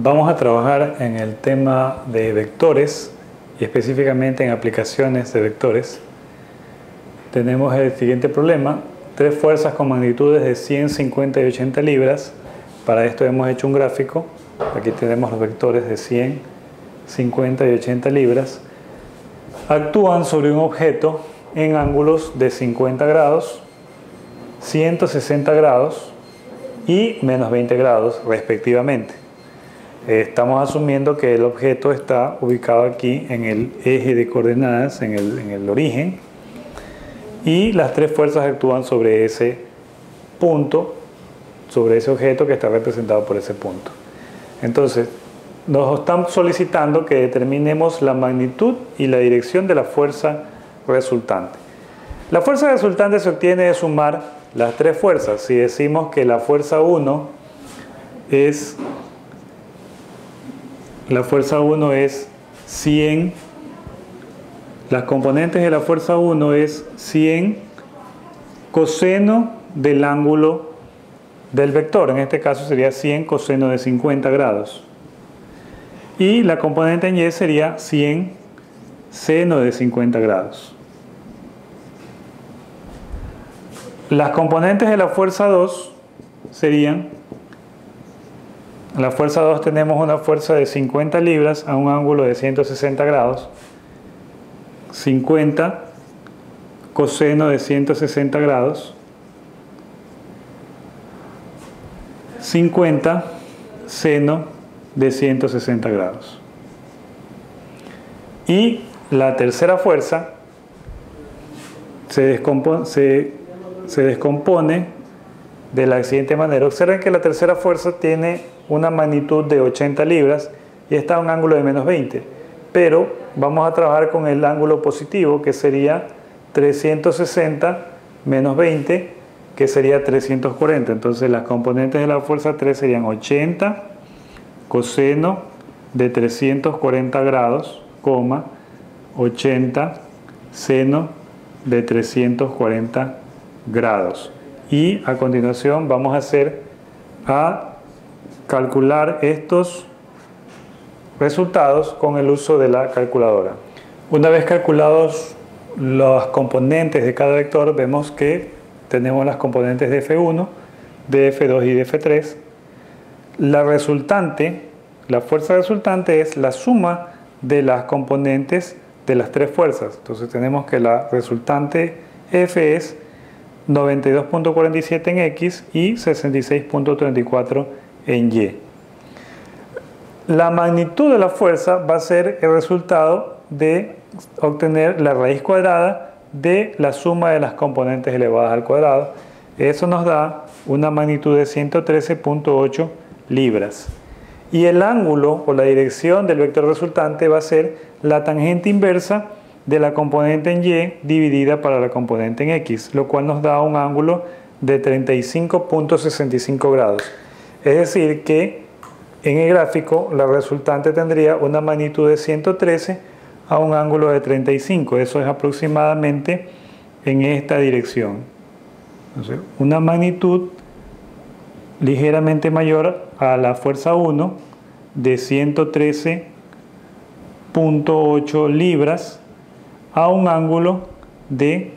Vamos a trabajar en el tema de vectores y específicamente en aplicaciones de vectores. Tenemos el siguiente problema: tres fuerzas con magnitudes de 100, 50 y 80 libras. Para esto hemos hecho un gráfico. Aquí tenemos los vectores de 100, 50 y 80 libras. Actúan sobre un objeto en ángulos de 50 grados, 160 grados y menos 20 grados respectivamente. Estamos asumiendo que el objeto está ubicado aquí en el eje de coordenadas, en el origen, y las tres fuerzas actúan sobre ese punto, sobre ese objeto que está representado por ese punto. Entonces, nos están solicitando que determinemos la magnitud y la dirección de la fuerza resultante. La fuerza resultante se obtiene de sumar las tres fuerzas. Si decimos que la fuerza 1 es 100, las componentes de la fuerza 1 es 100 coseno del ángulo del vector, en este caso sería 100 coseno de 50 grados. Y la componente en Y sería 100 seno de 50 grados. Las componentes de la fuerza 2 serían: la fuerza 2 tenemos una fuerza de 50 libras a un ángulo de 160 grados. 50 coseno de 160 grados. 50 seno de 160 grados. Y la tercera fuerza se descompone de la siguiente manera. Observen que la tercera fuerza tiene una magnitud de 80 libras y está a un ángulo de menos 20. Pero vamos a trabajar con el ángulo positivo, que sería 360 menos 20, que sería 340. Entonces las componentes de la fuerza 3 serían 80 coseno de 340 grados, 80 seno de 340 grados. Y a continuación vamos a calcular estos resultados con el uso de la calculadora. Una vez calculados los componentes de cada vector, vemos que tenemos las componentes de F1, de F2 y de F3. La fuerza resultante es la suma de las componentes de las tres fuerzas. Entonces tenemos que la resultante F es 92.47 en X y 66.34 en Y. La magnitud de la fuerza va a ser el resultado de obtener la raíz cuadrada de la suma de las componentes elevadas al cuadrado. Eso nos da una magnitud de 113.8 libras. Y el ángulo o la dirección del vector resultante va a ser la tangente inversa de la componente en Y dividida para la componente en X, lo cual nos da un ángulo de 35.65 grados. Es decir que en el gráfico la resultante tendría una magnitud de 113 a un ángulo de 35. Eso es aproximadamente en esta dirección. Entonces, una magnitud ligeramente mayor a la fuerza 1 de 113.8 libras a un ángulo de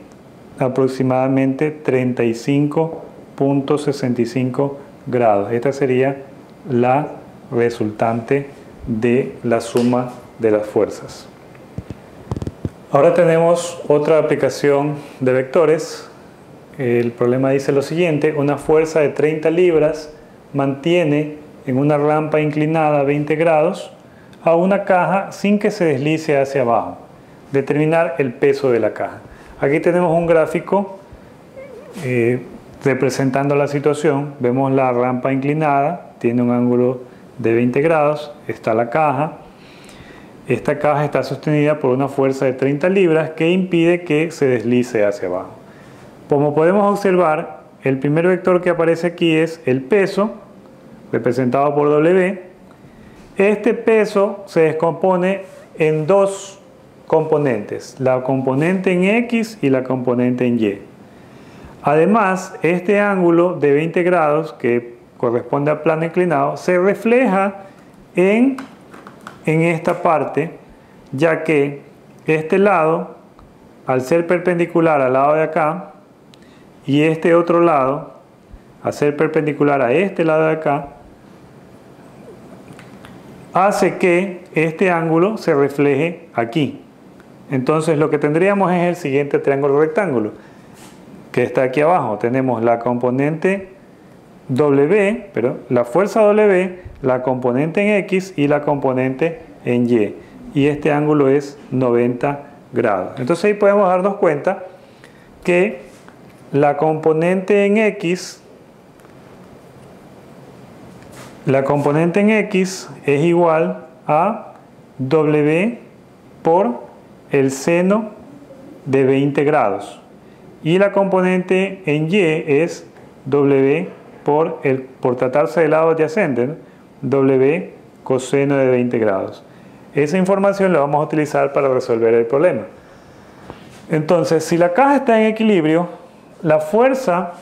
aproximadamente 35.65 grados. Esta sería la resultante de la suma de las fuerzas. Ahora tenemos otra aplicación de vectores. El problema dice lo siguiente: una fuerza de 30 libras mantiene en una rampa inclinada a 20 grados a una caja sin que se deslice hacia abajo. Determinar el peso de la caja. Aquí tenemos un gráfico representando la situación. Vemos la rampa inclinada, tiene un ángulo de 20 grados, está la caja. Esta caja está sostenida por una fuerza de 30 libras que impide que se deslice hacia abajo. Como podemos observar, el primer vector que aparece aquí es el peso, representado por W. Este peso se descompone en dos componentes, la componente en X y la componente en Y. Además, este ángulo de 20 grados, que corresponde al plano inclinado, se refleja en esta parte, ya que este lado, al ser perpendicular al lado de acá, y este otro lado, al ser perpendicular a este lado de acá, hace que este ángulo se refleje aquí. Entonces lo que tendríamos es el siguiente triángulo rectángulo, que está aquí abajo. Tenemos la componente W, pero la fuerza W, la componente en X y la componente en Y. Y este ángulo es 90 grados. Entonces ahí podemos darnos cuenta que la componente en X es igual a W por el seno de 20 grados. Y la componente en Y es W por tratarse del lado adyacente, ¿no? W coseno de 20 grados. Esa información la vamos a utilizar para resolver el problema. Entonces, si la caja está en equilibrio, la fuerza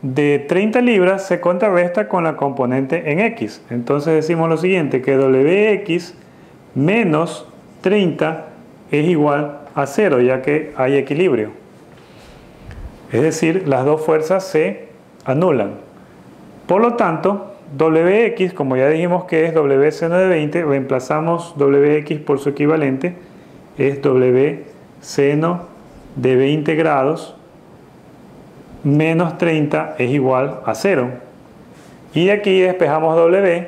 de 30 libras se contrarresta con la componente en X. Entonces decimos lo siguiente, que WX menos 30 es igual a 0, ya que hay equilibrio. Es decir, las dos fuerzas se anulan. Por lo tanto, WX, como ya dijimos que es W seno de 20, reemplazamos WX por su equivalente, es W seno de 20 grados menos 30 es igual a 0. Y aquí despejamos W.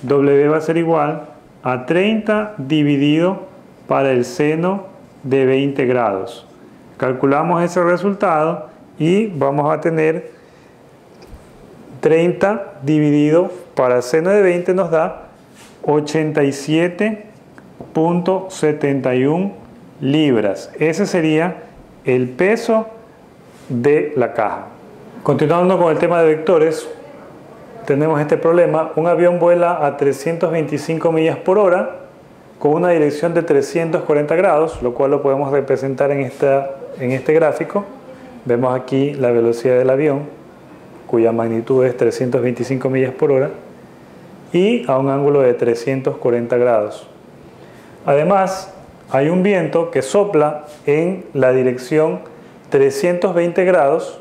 W va a ser igual a 30 dividido para el seno de 20 grados. Calculamos ese resultado y vamos a tener 30 dividido para el seno de 20 nos da 87.71 libras. Ese sería el peso de la caja. Continuando con el tema de vectores, tenemos este problema. Un avión vuela a 325 millas por hora con una dirección de 340 grados, lo cual lo podemos representar en este gráfico. Vemos aquí la velocidad del avión, cuya magnitud es 325 millas por hora, y a un ángulo de 340 grados. Además, hay un viento que sopla en la dirección 320 grados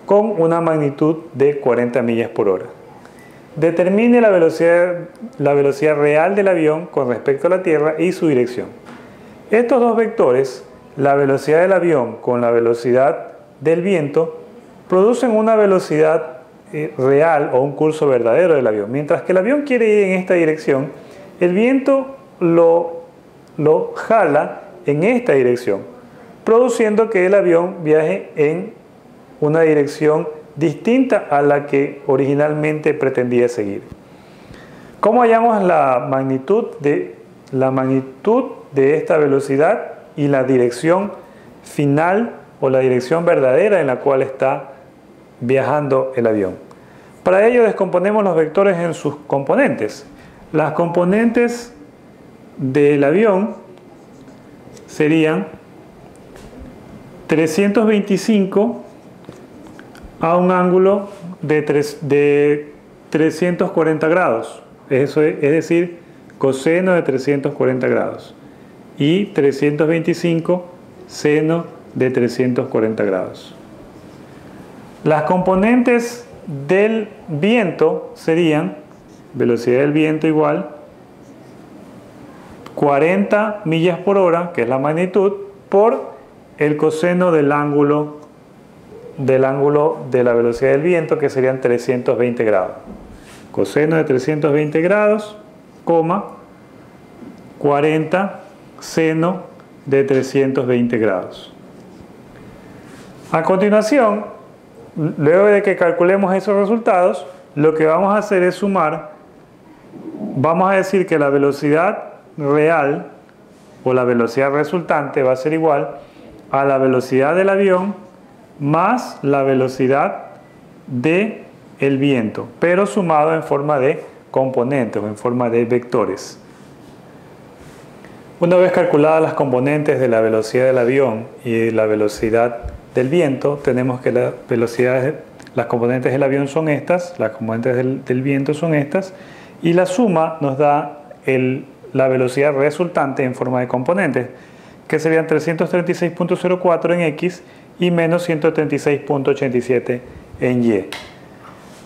con una magnitud de 40 millas por hora. Determine la velocidad real del avión con respecto a la Tierra y su dirección. Estos dos vectores, la velocidad del avión con la velocidad del viento, producen una velocidad real o un curso verdadero del avión. Mientras que el avión quiere ir en esta dirección, el viento lo jala en esta dirección, produciendo que el avión viaje en una dirección distinta a la que originalmente pretendía seguir. ¿Cómo hallamos la magnitud de esta velocidad y la dirección final o la dirección verdadera en la cual está viajando el avión? Para ello descomponemos los vectores en sus componentes. Las componentes del avión serían 325 a un ángulo de 340 grados, es decir, coseno de 340 grados, y 325 seno de 340 grados. Las componentes del viento serían velocidad del viento igual 40 millas por hora, que es la magnitud, por el coseno del ángulo de la velocidad del viento, que serían 320 grados. Coseno de 320 grados, 40 seno de 320 grados. A continuación, luego de que calculemos esos resultados, lo que vamos a hacer es sumar. Vamos a decir que la velocidad real o la velocidad resultante va a ser igual a la velocidad del avión más la velocidad del viento, pero sumado en forma de componentes o en forma de vectores. Una vez calculadas las componentes de la velocidad del avión y la velocidad del viento, tenemos que las componentes del avión son estas, las componentes del viento son estas, y la suma nos da la velocidad resultante en forma de componentes, que serían 336.04 en X y menos 136.87 en Y.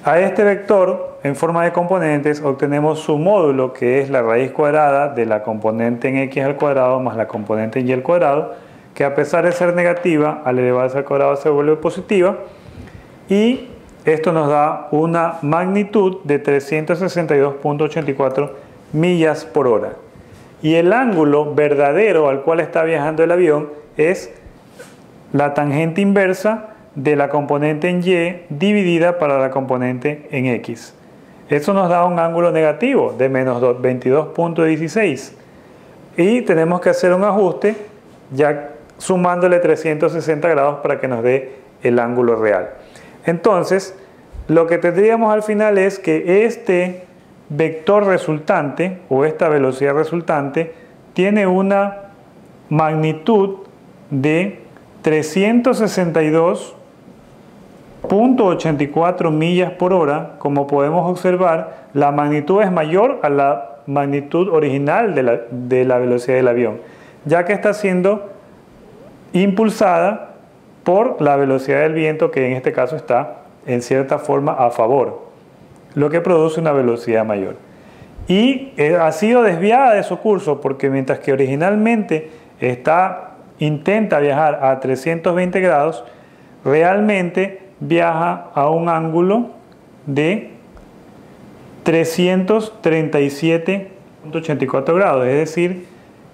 A este vector en forma de componentes obtenemos su módulo, que es la raíz cuadrada de la componente en X al cuadrado más la componente en Y al cuadrado, que a pesar de ser negativa, al elevarse al cuadrado se vuelve positiva, y esto nos da una magnitud de 362.84 millas por hora. Y el ángulo verdadero al cual está viajando el avión es la tangente inversa de la componente en Y dividida para la componente en X. Eso nos da un ángulo negativo de menos 22.16. Y tenemos que hacer un ajuste ya sumándole 360 grados para que nos dé el ángulo real. Entonces, lo que tendríamos al final es que este vector resultante o esta velocidad resultante tiene una magnitud de 362.84 millas por hora. Como podemos observar, la magnitud es mayor a la magnitud original de la velocidad del avión, ya que está siendo impulsada por la velocidad del viento, que en este caso está en cierta forma a favor, lo que produce una velocidad mayor. Y ha sido desviada de su curso, porque mientras que originalmente intenta viajar a 320 grados, realmente viaja a un ángulo de 337.84 grados, es decir,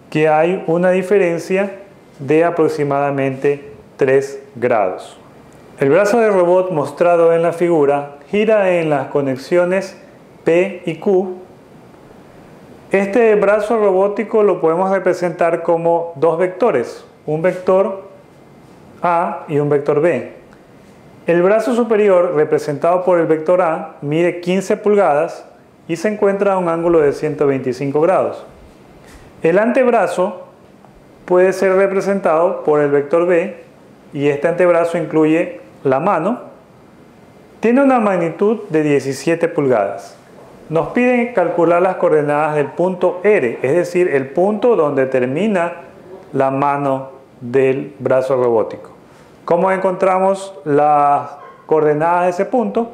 que hay una diferencia de aproximadamente 3 grados. El brazo del robot mostrado en la figura gira en las conexiones P y Q. Este brazo robótico lo podemos representar como dos vectores, un vector A y un vector B. El brazo superior, representado por el vector A, mide 15 pulgadas y se encuentra a un ángulo de 125 grados. El antebrazo puede ser representado por el vector B, y este antebrazo incluye la mano. Tiene una magnitud de 17 pulgadas. Nos piden calcular las coordenadas del punto R, es decir, el punto donde termina la mano del brazo robótico. ¿Cómo encontramos las coordenadas de ese punto?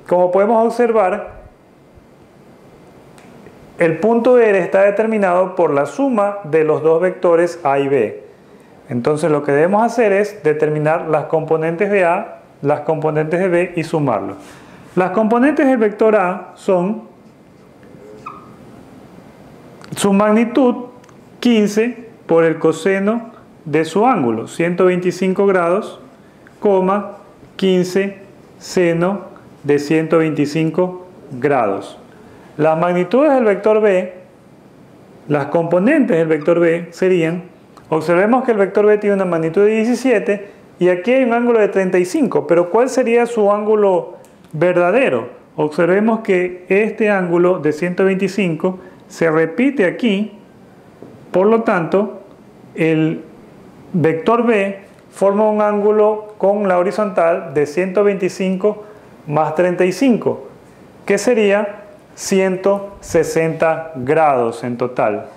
Como podemos observar, el punto R está determinado por la suma de los dos vectores A y B. Entonces lo que debemos hacer es determinar las componentes de A, las componentes de B y sumarlos. Las componentes del vector A son su magnitud 15 por el coseno de su ángulo, 125 grados, 15 seno de 125 grados. Las magnitudes del vector B, las componentes del vector B serían, observemos que el vector B tiene una magnitud de 17 y aquí hay un ángulo de 35, pero ¿cuál sería su ángulo verdadero? Observemos que este ángulo de 125 se repite aquí, por lo tanto, el vector B forma un ángulo con la horizontal de 125 más 35, que sería 160 grados en total.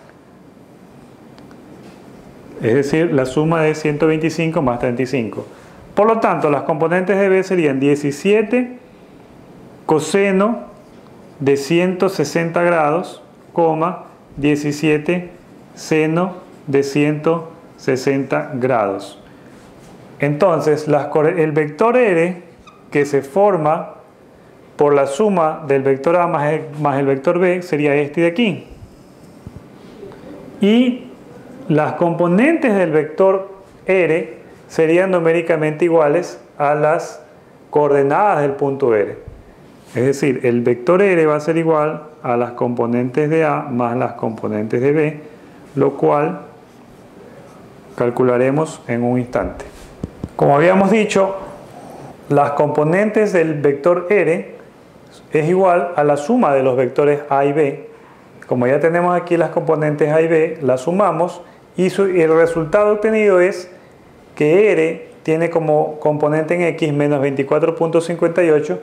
Es decir, la suma de 125 más 35. Por lo tanto, las componentes de B serían 17 coseno de 160 grados, 17 seno de 160 grados. Entonces, el vector R, que se forma por la suma del vector A más el vector B, sería este de aquí. Y las componentes del vector R serían numéricamente iguales a las coordenadas del punto R. Es decir, el vector R va a ser igual a las componentes de A más las componentes de B, lo cual calcularemos en un instante. Como habíamos dicho, las componentes del vector R es igual a la suma de los vectores A y B. Como ya tenemos aquí las componentes A y B, las sumamos y el resultado obtenido es que R tiene como componente en X menos 24.58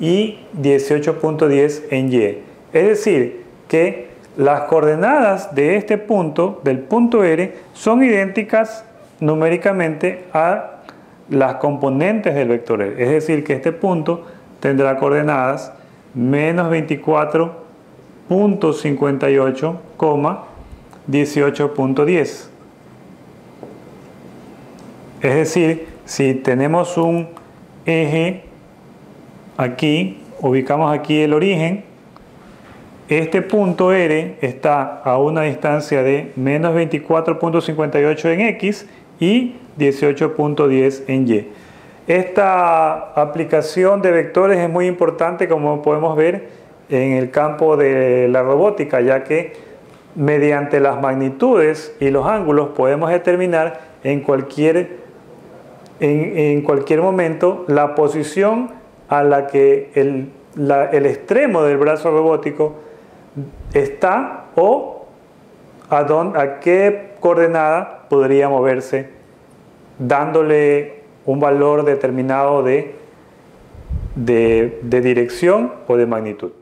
y 18.10 en Y. Es decir, que las coordenadas de este punto, del punto R, son idénticas numéricamente a las componentes del vector R. Es decir, que este punto tendrá coordenadas menos 24.58, 18.10. Es decir, si tenemos un eje aquí, ubicamos aquí el origen, este punto R está a una distancia de menos 24.58 en X y 18.10 en Y. Esta aplicación de vectores es muy importante, como podemos ver, en el campo de la robótica, ya que mediante las magnitudes y los ángulos podemos determinar en cualquier momento la posición a la que el extremo del brazo robótico está o a qué coordenada podría moverse, dándole un valor determinado de dirección o de magnitud.